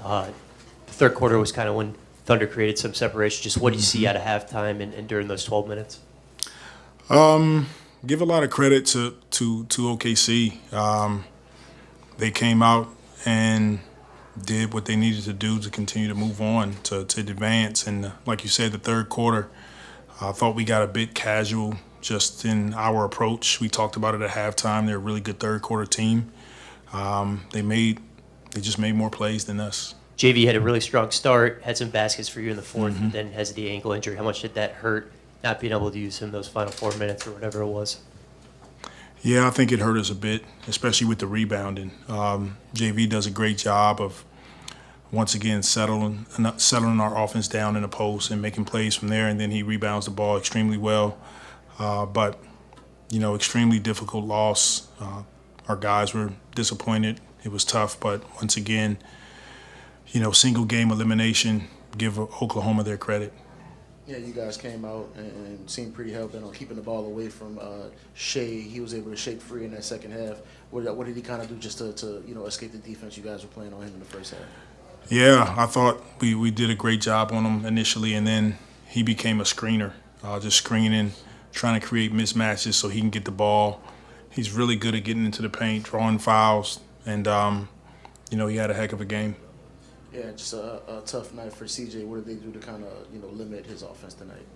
The third quarter was kind of when Thunder created some separation. Just what do you see out of halftime and during those 12 minutes? Give a lot of credit to OKC. They came out and did what they needed to do to continue to move on, to advance. And like you said, the third quarter, I thought we got a bit casual just in our approach. We talked about it at halftime. They're a really good third quarter team. They just made more plays than us. JV had a really strong start, had some baskets for you in the fourth, and then has the ankle injury. How much did that hurt, not being able to use him those final 4 minutes or whatever it was? Yeah, I think it hurt us a bit, especially with the rebounding. JV does a great job of, once again, settling our offense down in the post and making plays from there, and then he rebounds the ball extremely well. But, extremely difficult loss. Our guys were disappointed. It was tough, but once again, single game elimination, give Oklahoma their credit. Yeah, you guys came out and seemed pretty hell-bent on keeping the ball away from Shea. He was able to shake free in that second half. What did he kind of do just to escape the defense you guys were playing on him in the first half? Yeah, I thought we did a great job on him initially, and then he became a screener, just screening, trying to create mismatches so he can get the ball. He's really good at getting into the paint, drawing fouls, and, he had a heck of a game. Yeah, just a tough night for CJ. What did they do to kind of, limit his offense tonight?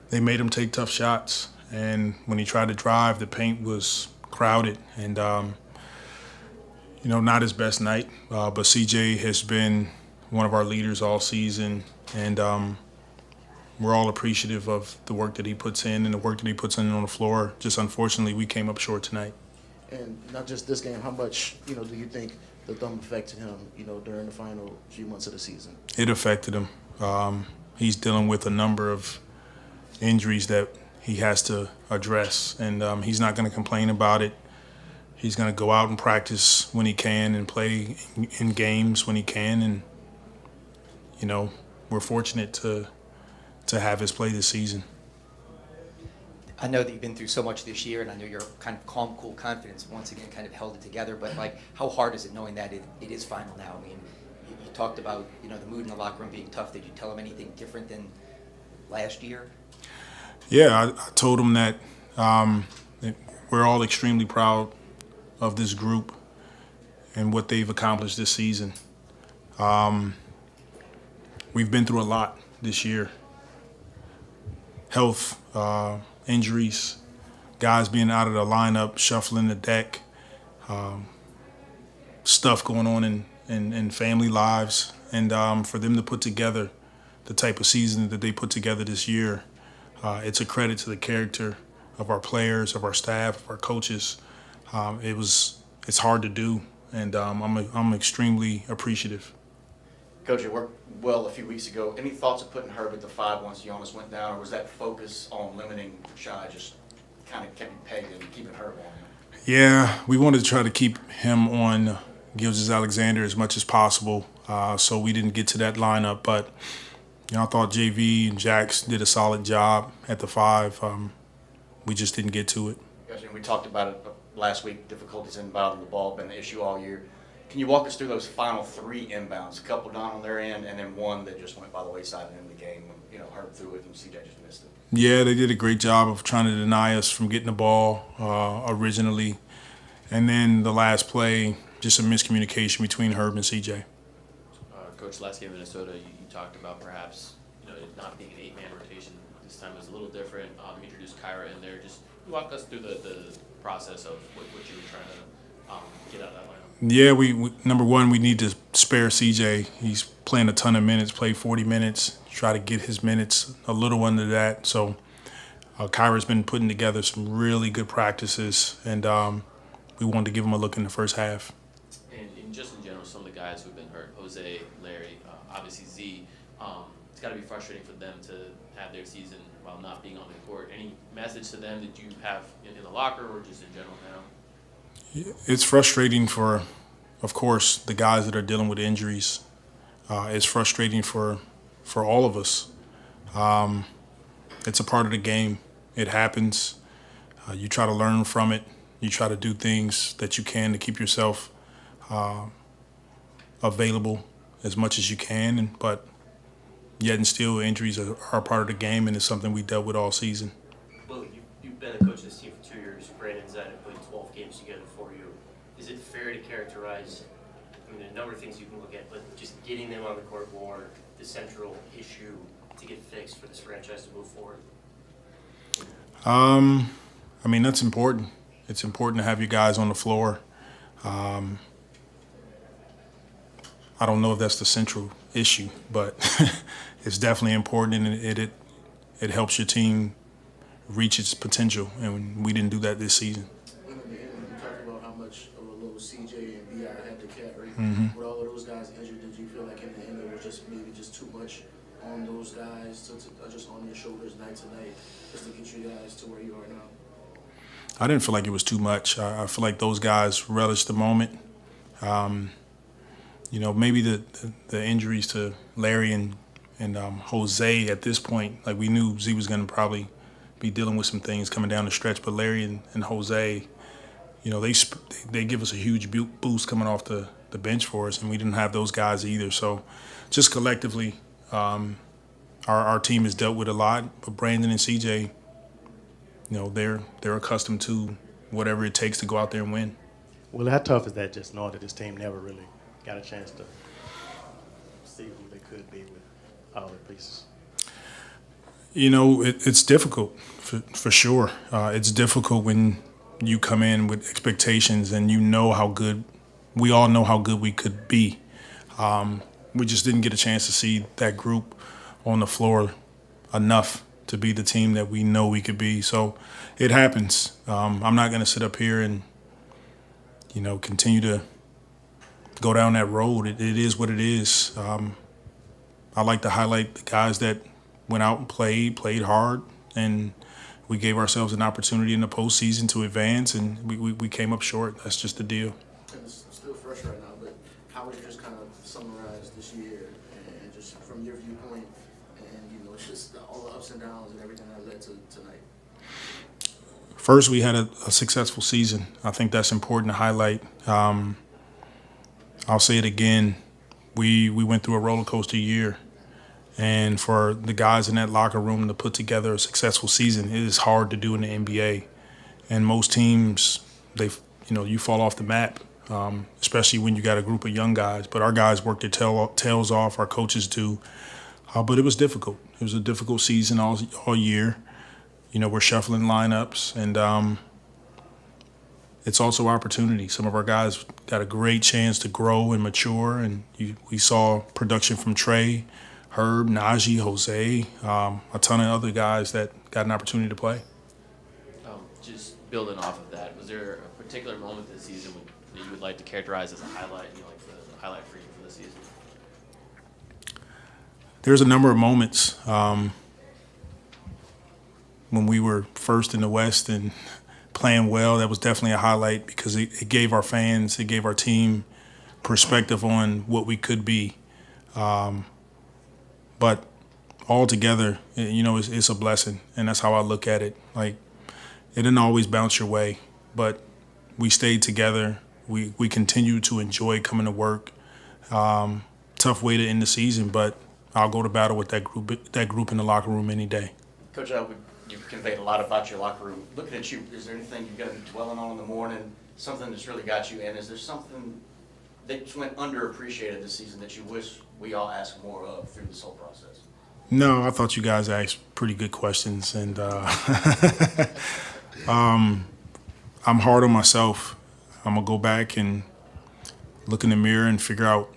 They made him take tough shots, and when he tried to drive, the paint was crowded, and, not his best night. But CJ has been one of our leaders all season, and we're all appreciative of the work that he puts in and the work that he puts in on the floor. Just unfortunately, we came up short tonight. And not just this game, how much, do you think the thumb affected him, during the final few months of the season? It affected him. He's dealing with a number of injuries that he has to address, and he's not going to complain about it. He's going to go out and practice when he can and play in games when he can, and, we're fortunate to have his play this season. I know that you've been through so much this year, and I know your kind of calm, cool confidence once again kind of held it together. But how hard is it knowing that it is final now? I mean, you talked about the mood in the locker room being tough. Did you tell him anything different than last year? Yeah, I told him that we're all extremely proud of this group and what they've accomplished this season. We've been through a lot this year. Health, injuries, guys being out of the lineup, shuffling the deck, stuff going on in family lives. And for them to put together the type of season that they put together this year, it's a credit to the character of our players, of our staff, of our coaches. It's hard to do, and I'm extremely apprecitive. Coach, it worked well a few weeks ago. Any thoughts of putting Herb at the 5 once Giannis went down, or was that focus on limiting Shai just kind of kept him pegged and keeping Herb on him? Yeah, we wanted to try to keep him on Gilgeous-Alexander as much as possible, so we didn't get to that lineup. But I thought JV and Jax did a solid job at the 5. We just didn't get to it. Yes, and we talked about it last week. Difficulties inbounding the ball been the issue all year. Can you walk us through those final 3 inbounds? A couple down on their end, and then one that just went by the wayside and in the game when Herb threw it and CJ just missed it. Yeah, they did a great job of trying to deny us from getting the ball originally, and then the last play, just a miscommunication between Herb and CJ. Coach, last game in Minnesota, you talked about perhaps it not being an 8-man rotation. This time it was a little different. You introduced Kyra in there. Just walk us through the process of what you were trying to get out of that lineup. Yeah, we number one, we need to spare CJ. He's playing a ton of minutes, played 40 minutes, try to get his minutes a little under that. So Kyra's been putting together some really good practices, and we wanted to give him a look in the first half. And just in general, some of the guys who've been hurt, Jose, Larry, obviously Z, it's got to be frustrating for them to have their season while not being on the court. Any message to them that you have in the locker or just in general now? It's frustrating for, of course, the guys that are dealing with injuries. It's frustrating for all of us. It's a part of the game. It happens. You try to learn from it. You try to do things that you can to keep yourself available as much as you can, but yet and still injuries are a part of the game, and it's something we dealt with all season. Willie, you've been a coach of this team for 2 years. Brandon's had it played 12 games together for you. Is it fair to characterize, I mean, a number of things you can look at, but just getting them on the court more, the central issue to get fixed for this franchise to move forward? I mean, that's important. It's important to have your guys on the floor. I don't know if that's the central issue, but it's definitely important, and it helps your team reach its potential, and we didn't do that this season. In the end, you talked about how much of a load CJ and BI had to carry. Mm-hmm. With all of those guys injured, did you feel like in the end it was just maybe just too much on those guys, just on your shoulders night to night, just to get you guys to where you are now? I didn't feel like it was too much. I feel like those guys relished the moment. Maybe the injuries to Larry and Jose at this point, like we knew Z was going to probably be dealing with some things coming down the stretch, but Larry and Jose, they give us a huge boost coming off the bench for us, and we didn't have those guys either. So just collectively, our team has dealt with a lot, but Brandon and CJ, they're accustomed to whatever it takes to go out there and win. Well, how tough is that, just knowing that this team never really got a chance to see who they could be with all their pieces? It's difficult for sure. It's difficult when you come in with expectations and we all know how good we could be. We just didn't get a chance to see that group on the floor enough to be the team that we know we could be. So it happens. I'm not going to sit up here and, continue to go down that road. It is what it is. I like to highlight the guys that went out and played hard, and we gave ourselves an opportunity in the postseason to advance, and we came up short. That's just the deal. And it's still fresh right now, but how would you just kind of summarize this year and just from your viewpoint, and it's just all the ups and downs and everything that led to tonight? First, we had a successful season. I think that's important to highlight. I'll say it again. We went through a roller coaster year, and for the guys in that locker room to put together a successful season, it is hard to do in the NBA. And most teams, you fall off the map, especially when you got a group of young guys. But our guys worked their tails off. Our coaches do. But it was difficult. It was a difficult season all year. We're shuffling lineups, and it's also opportunity. Some of our guys got a great chance to grow and mature, and we saw production from Trey, Herb, Najee, Jose, a ton of other guys that got an opportunity to play. Just building off of that, was there a particular moment this season that you would like to characterize as a highlight, like the highlight for you for the season? There's a number of moments when we were first in the West and playing well. That was definitely a highlight because it gave our fans, it gave our team perspective on what we could be. But altogether, it's a blessing, and that's how I look at it. Like, it didn't always bounce your way, but we stayed together. We continued to enjoy coming to work. Tough way to end the season, but I'll go to battle with that group in the locker room any day. Coach, you've conveyed a lot about your locker room. Looking at you, is there anything you've got to be dwelling on in the morning, something that's really got you, and is there something that went underappreciated this season that you wish we all asked more of through this whole process? No, I thought you guys asked pretty good questions, and I'm hard on myself. I'm going to go back and look in the mirror and figure out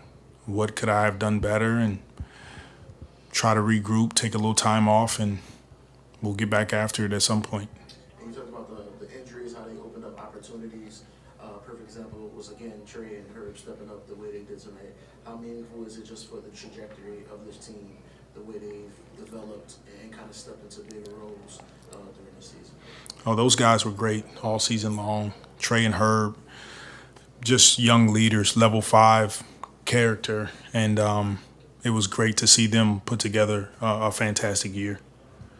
what could I have done better and try to regroup, take a little time off, and we'll get back after it at some point. And you talked about the injuries, how they opened up opportunities. Perfect example was, again, Trey and Herb stepping up the way they did tonight. How meaningful is it just for the trajectory of this team, the way they've developed and kind of stepped into bigger roles during the season? Oh, those guys were great all season long. Trey and Herb, just young leaders, level 5 character, and it was great to see them put together a fantastic year.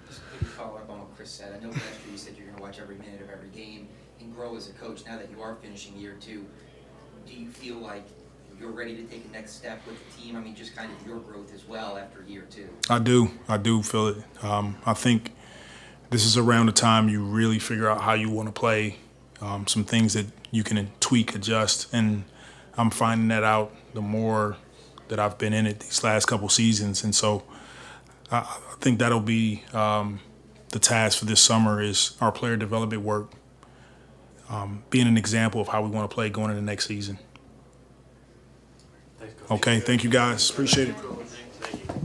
Just maybe follow up on what Chris said. I know last year you said you're going to watch every minute of every game and grow as a coach. Now that you are finishing year 2, do you feel like you're ready to take a next step with the team? I mean, just kind of your growth as well after year 2. I do feel it. I think this is around the time you really figure out how you want to play, some things that you can tweak, adjust, and I'm finding that out the more that I've been in it these last couple seasons. And so I think that'll be the task for this summer is our player development work, being an example of how we want to play going into the next season. Thanks, Coach. Okay, thank you guys. Appreciate it. Thank you.